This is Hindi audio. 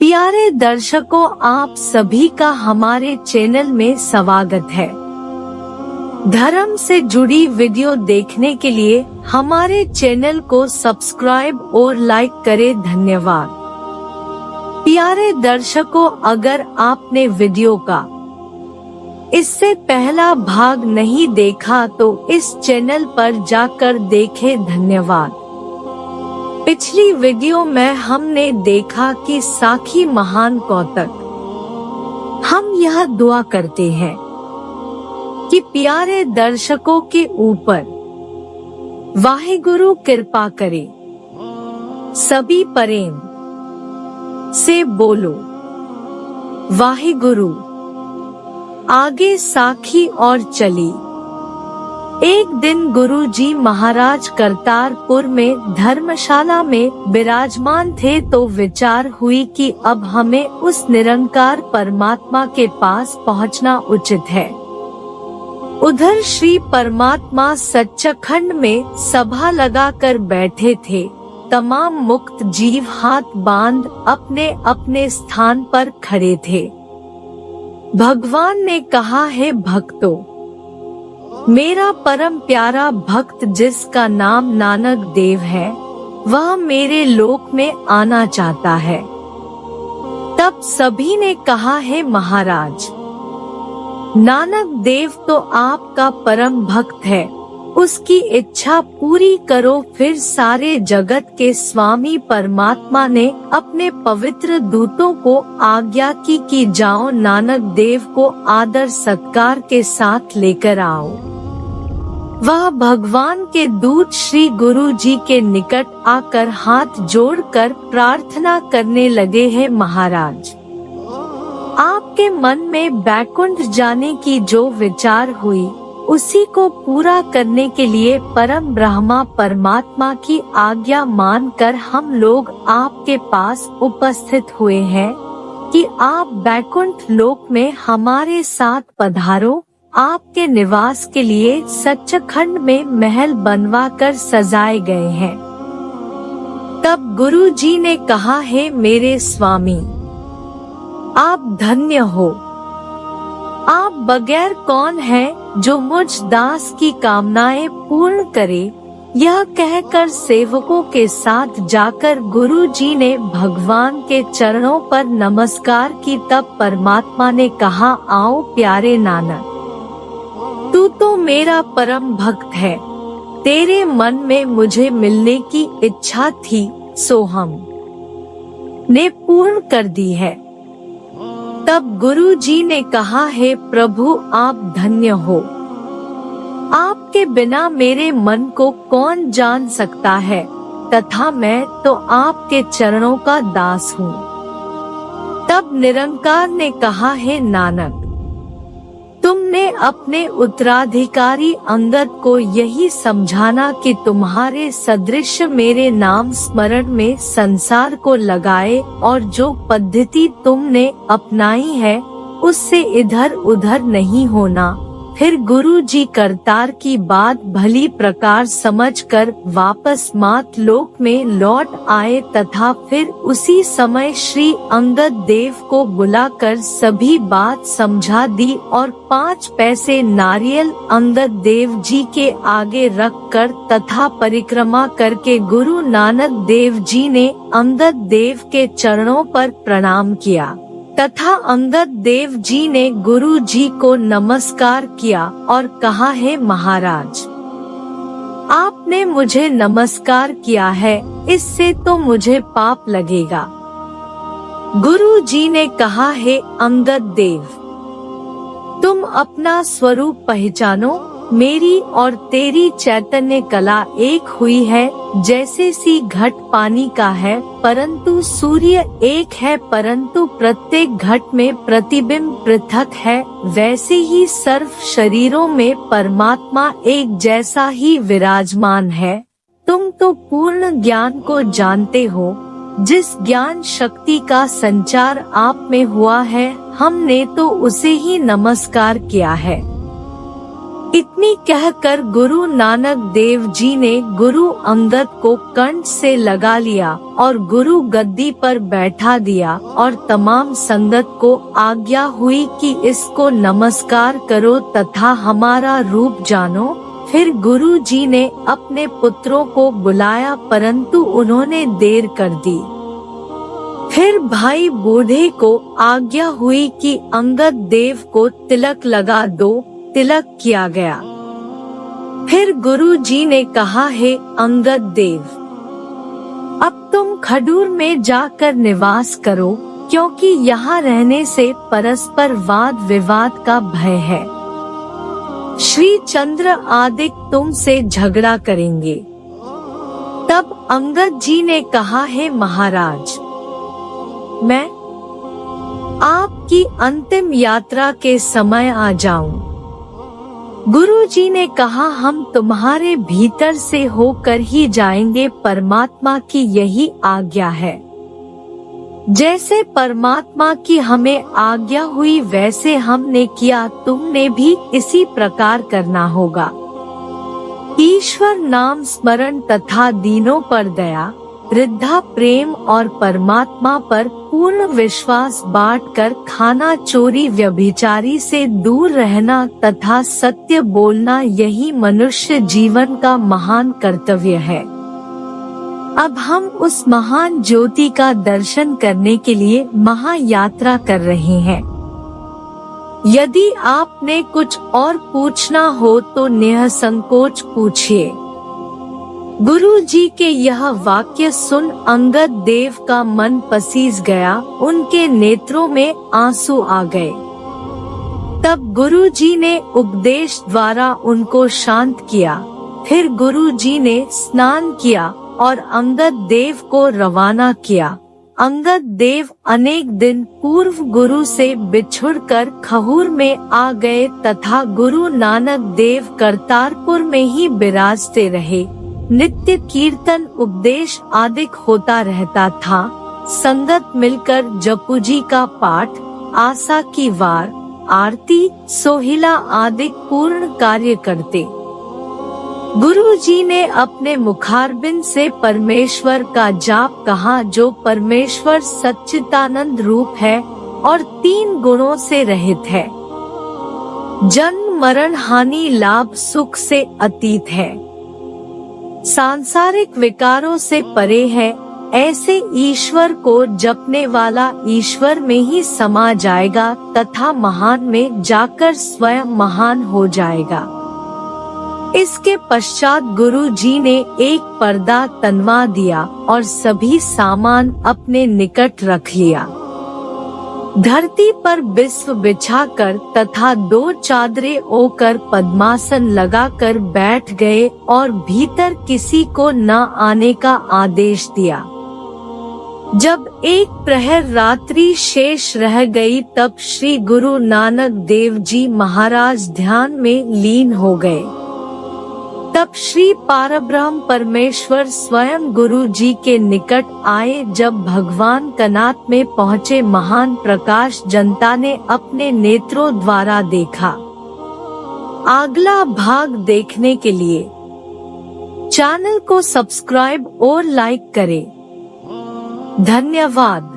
प्यारे दर्शकों, आप सभी का हमारे चैनल में स्वागत है। धर्म से जुड़ी वीडियो देखने के लिए हमारे चैनल को सब्सक्राइब और लाइक करें। धन्यवाद। प्यारे दर्शकों, अगर आपने वीडियो का इससे पहला भाग नहीं देखा तो इस चैनल पर जाकर देखें। धन्यवाद। पिछली वीडियो में हमने देखा कि साखी महान कौतक। हम यह दुआ करते हैं कि प्यारे दर्शकों के ऊपर वाहिगुरु कृपा करे। सभी प्रेम से बोलो वाहिगुरु। आगे साखी और चली। एक दिन गुरुजी महाराज करतारपुर में धर्मशाला में विराजमान थे तो विचार हुई कि अब हमें उस निरंकार परमात्मा के पास पहुंचना उचित है। उधर श्री परमात्मा सच्चखंड में सभा लगाकर बैठे थे। तमाम मुक्त जीव हाथ बांध अपने अपने स्थान पर खड़े थे। भगवान ने कहा, है भक्तों, मेरा परम प्यारा भक्त जिसका नाम नानक देव है, वह मेरे लोक में आना चाहता है। तब सभी ने कहा, है महाराज, नानक देव तो आपका परम भक्त है, उसकी इच्छा पूरी करो। फिर सारे जगत के स्वामी परमात्मा ने अपने पवित्र दूतों को आज्ञा की कि जाओ नानक देव को आदर सत्कार के साथ लेकर आओ। वह भगवान के दूत श्री गुरु जी के निकट आकर हाथ जोड़कर प्रार्थना करने लगे, हैं महाराज, आपके मन में बैकुंठ जाने की जो विचार हुई उसी को पूरा करने के लिए परम ब्रह्मा परमात्मा की आज्ञा मानकर हम लोग आपके पास उपस्थित हुए हैं कि आप बैकुंठ लोक में हमारे साथ पधारो। आपके निवास के लिए सच्चखंड में महल बनवा कर सजाए गए हैं। तब गुरु जी ने कहा, है मेरे स्वामी, आप धन्य हो। आप बगैर कौन है जो मुझ दास की कामनाएं पूर्ण करे। यह कहकर सेवकों के साथ जाकर गुरु जी ने भगवान के चरणों पर नमस्कार की। तब परमात्मा ने कहा, आओ प्यारे नानक, तू तो मेरा परम भक्त है। तेरे मन में मुझे मिलने की इच्छा थी, सो हम ने पूर्ण कर दी है। तब गुरु जी ने कहा, है प्रभु, आप धन्य हो। आपके बिना मेरे मन को कौन जान सकता है, तथा मैं तो आपके चरणों का दास हूँ। तब निरंकार ने कहा, है नानक, तुमने अपने उत्तराधिकारी अंगद को यही समझाना कि तुम्हारे सदृश मेरे नाम स्मरण में संसार को लगाए, और जो पद्धति तुमने अपनाई है उससे इधर उधर नहीं होना। फिर गुरु जी करतार की बात भली प्रकार समझकर वापस मात लोक में लौट आए तथा फिर उसी समय श्री अंगद देव को बुलाकर सभी बात समझा दी और 5 पैसे नारियल अंगद देव जी के आगे रखकर तथा परिक्रमा करके गुरु नानक देव जी ने अंगद देव के चरणों पर प्रणाम किया तथा अंगद देव जी ने गुरु जी को नमस्कार किया और कहा, है महाराज, आपने मुझे नमस्कार किया है, इससे तो मुझे पाप लगेगा। गुरु जी ने कहा, है अंगद देव, तुम अपना स्वरूप पहचानो। मेरी और तेरी चैतन्य कला एक हुई है। जैसे सी घट पानी का है परंतु सूर्य एक है, परंतु प्रत्येक घट में प्रतिबिंब पृथक है, वैसे ही सर्व शरीरों में परमात्मा एक जैसा ही विराजमान है। तुम तो पूर्ण ज्ञान को जानते हो। जिस ज्ञान शक्ति का संचार आप में हुआ है, हमने तो उसे ही नमस्कार किया है। इतनी कहकर गुरु नानक देव जी ने गुरु अंगद को कंठ से लगा लिया और गुरु गद्दी पर बैठा दिया और तमाम संगत को आज्ञा हुई कि इसको नमस्कार करो तथा हमारा रूप जानो। फिर गुरु जी ने अपने पुत्रों को बुलाया परंतु उन्होंने देर कर दी। फिर भाई बूढ़े को आज्ञा हुई कि अंगद देव को तिलक लगा दो। तिलक किया गया। फिर गुरु जी ने कहा, हे अंगद देव, अब तुम खडूर में जाकर निवास करो, क्योंकि यहाँ रहने से परस्पर वाद विवाद का भय है। श्री चंद्र आदिक तुमसे झगड़ा करेंगे। तब अंगद जी ने कहा, हे महाराज, मैं आपकी अंतिम यात्रा के समय आ जाऊं। गुरु जी ने कहा, हम तुम्हारे भीतर से होकर ही जाएंगे, परमात्मा की यही आज्ञा है। जैसे परमात्मा की हमें आज्ञा हुई वैसे हमने किया, तुमने भी इसी प्रकार करना होगा। ईश्वर नाम स्मरण तथा दीनों पर दया, वृद्धा प्रेम और परमात्मा पर पूर्ण विश्वास बांटकर खाना, चोरी, व्यभिचारी से दूर रहना तथा सत्य बोलना, यही मनुष्य जीवन का महान कर्तव्य है। अब हम उस महान ज्योति का दर्शन करने के लिए महायात्रा कर रहे हैं। यदि आपने कुछ और पूछना हो तो निसंकोच पूछिए। गुरु जी के यह वाक्य सुन अंगद देव का मन पसीज गया, उनके नेत्रों में आंसू आ गए। तब गुरु जी ने उपदेश द्वारा उनको शांत किया। फिर गुरु जी ने स्नान किया और अंगद देव को रवाना किया। अंगद देव अनेक दिन पूर्व गुरु से बिछुड़कर खहूर में आ गए तथा गुरु नानक देव करतारपुर में ही विराजते रहे। नित्य कीर्तन, उपदेश आदि होता रहता था। संगत मिलकर जपुजी का पाठ, आशा की वार, आरती, सोहिला आदि पूर्ण कार्य करते। गुरु जी ने अपने मुखारबिंद से परमेश्वर का जाप कहा, जो परमेश्वर सच्चिदानंद रूप है और 3 गुणों से रहित है। जन्म, मरण, हानि, लाभ, सुख से अतीत है। सांसारिक विकारों से परे है। ऐसे ईश्वर को जपने वाला ईश्वर में ही समा जाएगा तथा महान में जाकर स्वयं महान हो जाएगा। इसके पश्चात गुरु जी ने एक पर्दा तनवा दिया और सभी सामान अपने निकट रख लिया। धरती पर बिस्व बिछाकर तथा 2 चादरें ओकर पद्मासन लगाकर बैठ गए और भीतर किसी को न आने का आदेश दिया। जब 1 प्रहर रात्रि शेष रह गई तब श्री गुरु नानक देव जी महाराज ध्यान में लीन हो गए। तब श्री पारब्रह्म परमेश्वर स्वयं गुरु जी के निकट आए। जब भगवान कनात में पहुँचे, महान प्रकाश जनता ने अपने नेत्रों द्वारा देखा। अगला भाग देखने के लिए चैनल को सब्सक्राइब और लाइक करें। धन्यवाद।